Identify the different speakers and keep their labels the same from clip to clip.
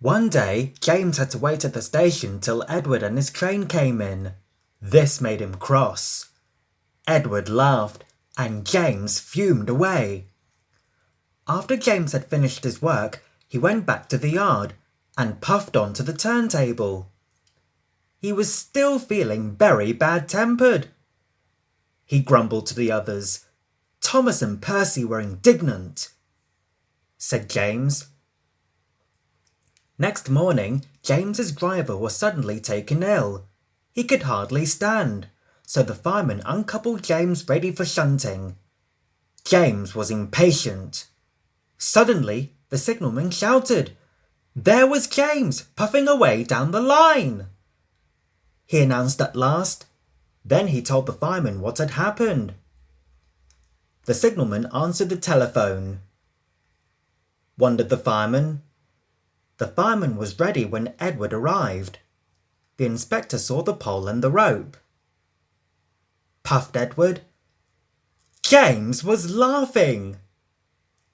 Speaker 1: One day, James had to wait at the station till Edward and his train came in. This made him cross. Edward laughed, and James fumed away. After James had finished his work, he went back to the yard and puffed onto the turntable. He was still feeling very bad-tempered. He grumbled to the others. Thomas and Percy were indignant. Said James. Next morning, James's driver was suddenly taken ill. He could hardly stand, so the fireman uncoupled James ready for shunting. James was impatient. Suddenly, the signalman shouted. There was James, puffing away down the line. He announced at last. Then he told the fireman what had happened. The signalman answered the telephone. Wondered the fireman. The fireman was ready when Edward arrived. The inspector saw the pole and the rope. Puffed Edward. James was laughing.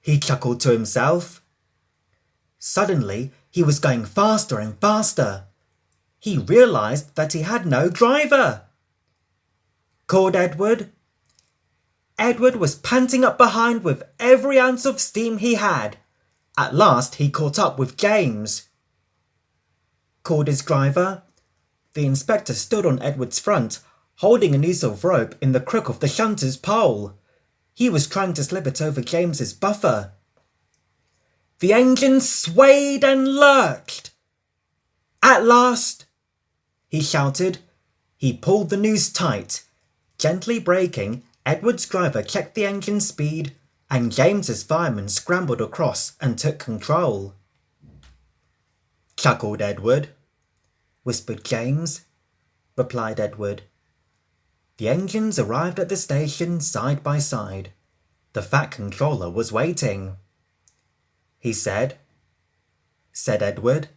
Speaker 1: He chuckled to himself. Suddenly, he was going faster and faster. He realised that he had no driver. Called Edward. Edward was panting up behind with every ounce of steam he had. At last he caught up with James. Called his driver. The inspector stood on Edward's front, holding a noose of rope in the crook of the shunter's pole. He was trying to slip it over James's buffer. The engine swayed and lurched. At last, he shouted. He pulled the noose tight. Gently braking, Edward's driver checked the engine speed, and James's fireman scrambled across and took control. Chuckled Edward. Whispered James. Replied Edward. The engines arrived at the station side by side. The Fat Controller was waiting. He said. Said Edward.